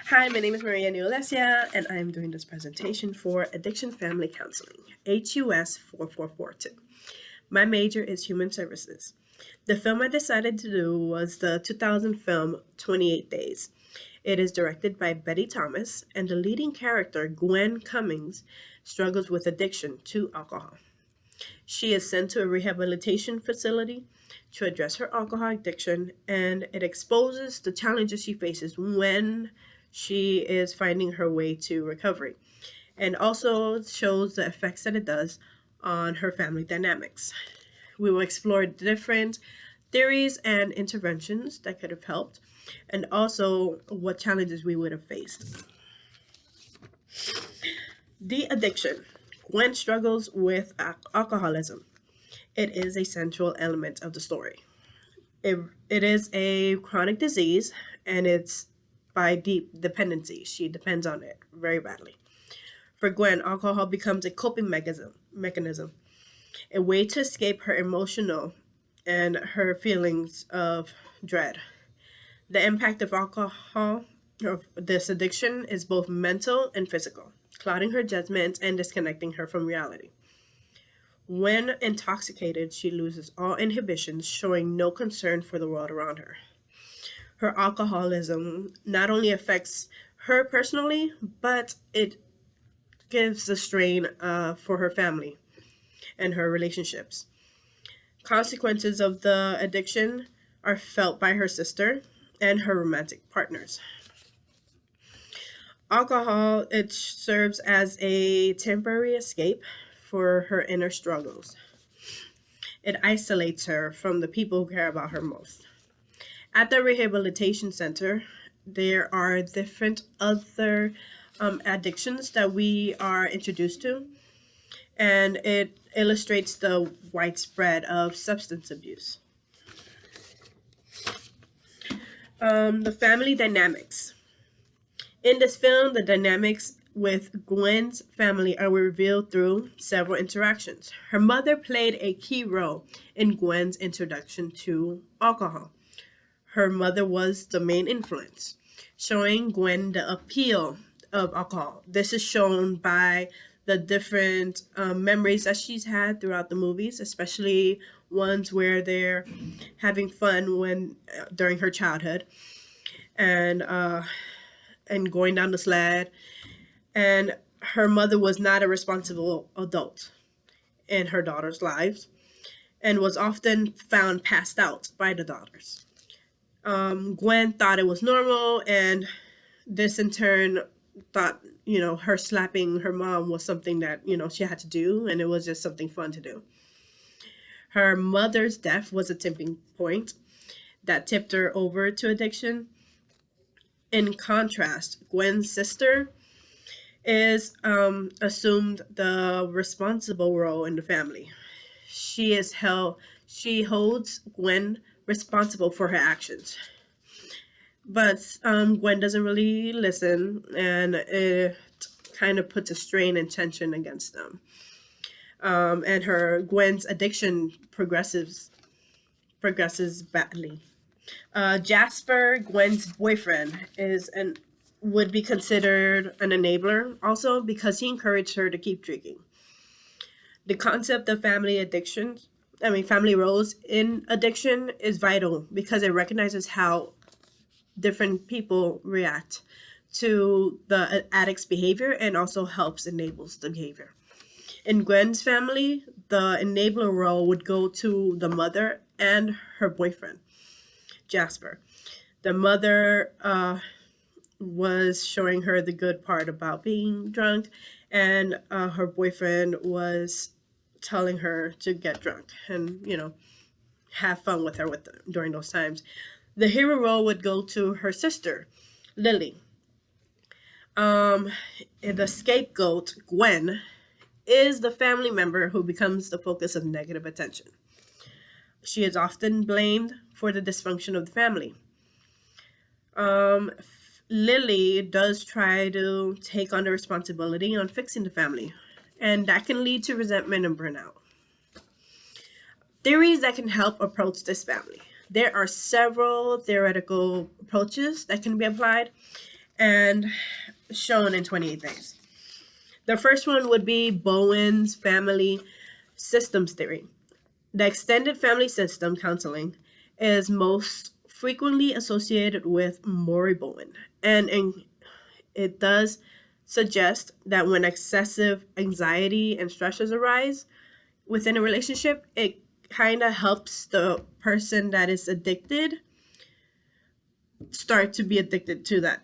Hi, my name is Marianie Ulecia, and I am doing this presentation for Addiction Family Counseling, HUS 4442. My major is Human Services. The film I decided to do was the 2000 film 28 Days. It is directed by Betty Thomas, and the leading character, Gwen Cummings, struggles with addiction to alcohol. She is sent to a rehabilitation facility to address her alcohol addiction, and it exposes the challenges she faces when she is finding her way to recovery, and also shows the effects that it does on her family dynamics. We will explore different theories and interventions that could have helped, and also what challenges we would have faced. The addiction. Gwen struggles with alcoholism. It is a central element of the story. It is a chronic disease, and it's by deep dependency. She depends on it very badly. For Gwen, alcohol becomes a coping mechanism, a way to escape her emotional and her feelings of dread. The impact of alcohol, of this addiction, is both mental and physical, clouding her judgment and disconnecting her from reality. When intoxicated, she loses all inhibitions, showing no concern for the world around her. Her alcoholism not only affects her personally, but it gives a strain for her family and her relationships. Consequences of the addiction are felt by her sister and her romantic partners. Alcohol, it serves as a temporary escape for her inner struggles. It isolates her from the people who care about her most. At the rehabilitation center, there are different other addictions that we are introduced to, and it illustrates the widespread of substance abuse. The family dynamics. In this film, the dynamics with Gwen's family are revealed through several interactions. Her mother played a key role in Gwen's introduction to alcohol. Her mother was the main influence, showing Gwen the appeal of alcohol. This is shown by the different memories that she's had throughout the movies, especially ones where they're having fun when during her childhood, and going down the sled. And her mother was not a responsible adult in her daughter's lives, and was often found passed out by the daughters. Gwen thought it was normal, and this in turn thought, her slapping her mom was something that, she had to do, and it was just something fun to do. Her mother's death was a tipping point that tipped her over to addiction. In contrast, Gwen's sister is assumed the responsible role in the family. She holds Gwen responsible for her actions. But Gwen doesn't really listen, and it kind of puts a strain and tension against them. And Gwen's addiction progresses badly. Jasper, Gwen's boyfriend, would be considered an enabler also, because he encouraged her to keep drinking. The concept of family roles in addiction is vital, because it recognizes how different people react to the addict's behavior, and also enables the behavior. In Gwen's family, the enabler role would go to the mother and her boyfriend, Jasper. The mother was showing her the good part about being drunk, and her boyfriend was telling her to get drunk and, have fun with her during those times. The hero role would go to her sister, Lily. The scapegoat, Gwen, is the family member who becomes the focus of negative attention. She is often blamed for the dysfunction of the family. Lily does try to take on the responsibility on fixing the family, and that can lead to resentment and burnout. Theories that can help approach this family. There are several theoretical approaches that can be applied, and shown in 28 days. The first one would be Bowen's family systems theory. The extended family system counseling is most frequently associated with Maury Bowen, and it does suggest that when excessive anxiety and stresses arise within a relationship, it kind of helps the person that is addicted start to be addicted to that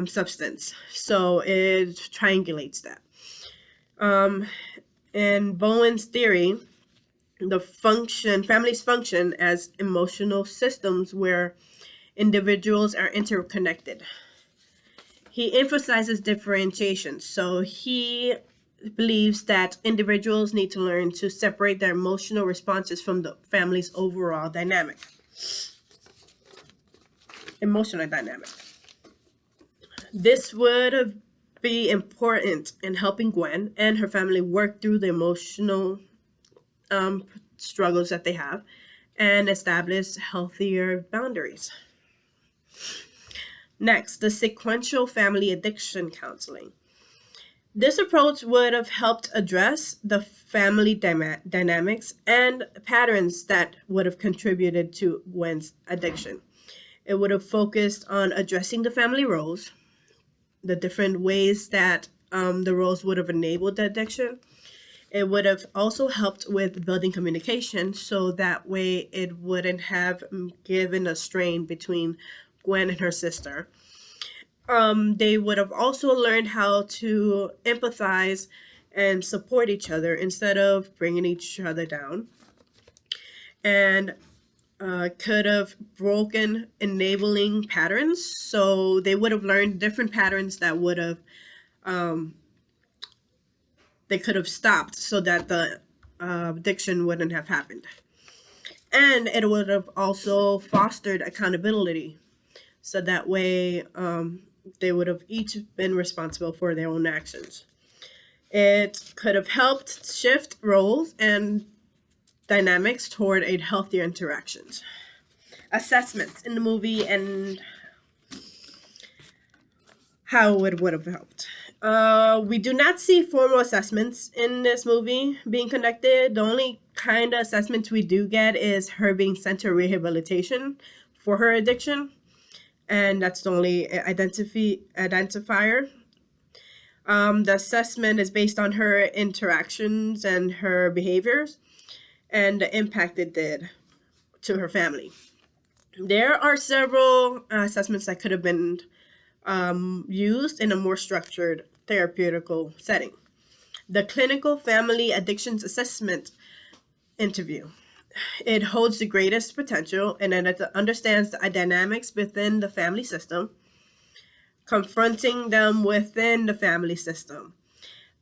substance. So it triangulates that. In Bowen's theory, families function as emotional systems where individuals are interconnected. He emphasizes differentiation. So he believes that individuals need to learn to separate their emotional responses from the family's overall dynamic. Emotional dynamic. This would be important in helping Gwen and her family work through the emotional struggles that they have and establish healthier boundaries. Next, the sequential family addiction counseling. This approach would have helped address the family dynamics and patterns that would have contributed to Gwen's addiction. It would have focused on addressing the family roles, the different ways that the roles would have enabled the addiction. It would have also helped with building communication, so that way it wouldn't have given a strain between Gwen and her sister. They would have also learned how to empathize and support each other instead of bringing each other down. And could have broken enabling patterns. So they would have learned different patterns that would have, they could have stopped so that the addiction wouldn't have happened. And it would have also fostered accountability. So that way they would have each been responsible for their own actions. It could have helped shift roles and dynamics toward a healthier interactions. Assessments in the movie and how it would have helped. We do not see formal assessments in this movie being conducted. The only kind of assessments we do get is her being sent to rehabilitation for her addiction, and that's the only identifier. The assessment is based on her interactions and her behaviors and the impact it did to her family. There are several assessments that could have been used in a more structured therapeutical setting. The Clinical Family Addictions Assessment Interview. It holds the greatest potential and it understands the dynamics within the family system, confronting them within the family system,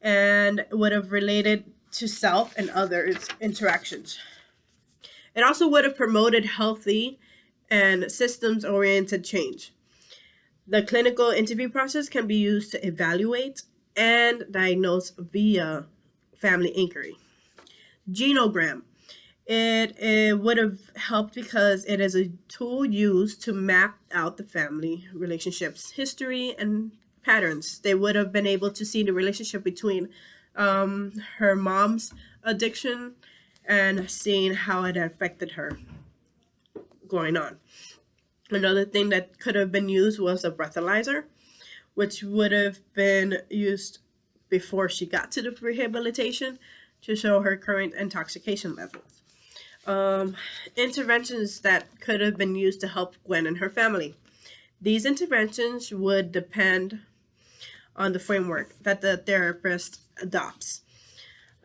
and would have related to self and others' interactions. It also would have promoted healthy and systems-oriented change. The clinical interview process can be used to evaluate and diagnose via family inquiry. Genogram. It would have helped because it is a tool used to map out the family relationships, history, and patterns. They would have been able to see the relationship between her mom's addiction and seeing how it affected her going on. Another thing that could have been used was a breathalyzer, which would have been used before she got to the rehabilitation to show her current intoxication levels. Interventions that could have been used to help Gwen and her family. These interventions would depend on the framework that the therapist adopts.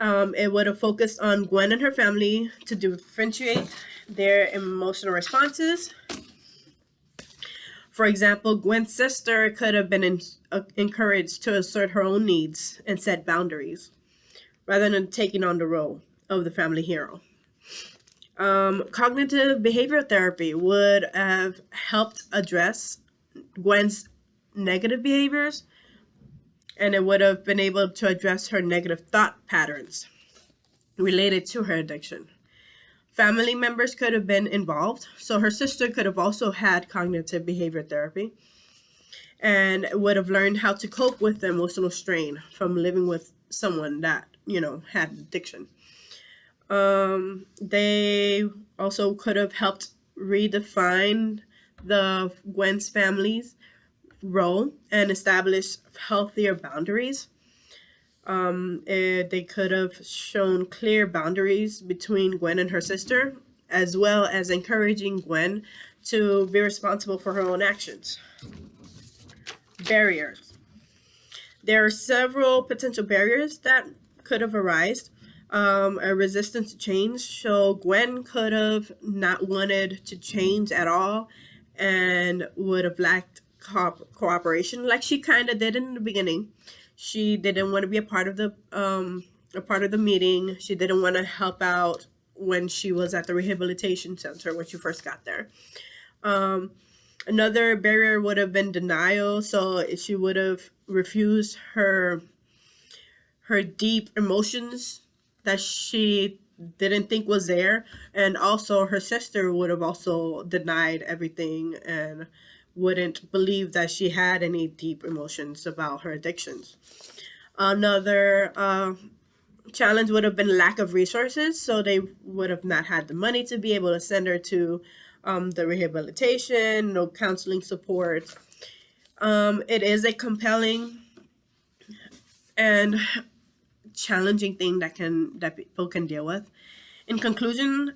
It would have focused on Gwen and her family to differentiate their emotional responses. For example, Gwen's sister could have been encouraged to assert her own needs and set boundaries, rather than taking on the role of the family hero. Cognitive behavioral therapy would have helped address Gwen's negative behaviors, and it would have been able to address her negative thought patterns related to her addiction. Family members could have been involved, so her sister could have also had cognitive behavior therapy. and would have learned how to cope with the emotional strain from living with someone that, had addiction. They also could have helped redefine the Gwen's family's role and establish healthier boundaries. They could have shown clear boundaries between Gwen and her sister, as well as encouraging Gwen to be responsible for her own actions. Barriers. There are several potential barriers that could have arisen. A resistance to change, so Gwen could have not wanted to change at all and would have lacked cooperation, like she kind of did in the beginning. She didn't want to be a part of the meeting. She didn't want to help out when she was at the rehabilitation center when she first got there. Another barrier would have been denial. So she would have refused her deep emotions that she didn't think was there, and also her sister would have also denied everything and wouldn't believe that she had any deep emotions about her addictions. Another challenge would have been lack of resources, so they would have not had the money to be able to send her to the rehabilitation, no counseling support. It is a compelling and challenging thing that people can deal with. In conclusion,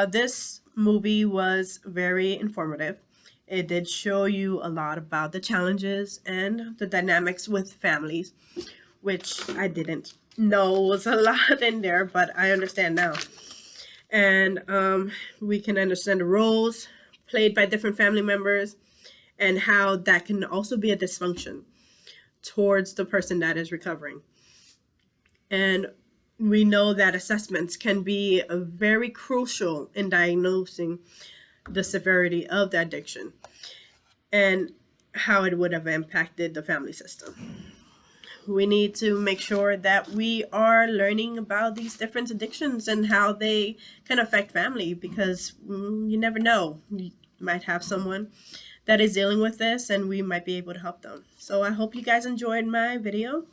this movie was very informative. It did show you a lot about the challenges and the dynamics with families, which I didn't know was a lot in there, but I understand now. And we can understand the roles played by different family members and how that can also be a dysfunction towards the person that is recovering. And we know that assessments can be very crucial in diagnosing the severity of the addiction and how it would have impacted the family system. We need to make sure that we are learning about these different addictions and how they can affect family, because you never know. You might have someone that is dealing with this and we might be able to help them. So I hope you guys enjoyed my video.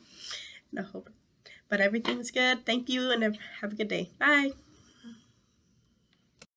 But everything's good. Thank you and have a good day. Bye.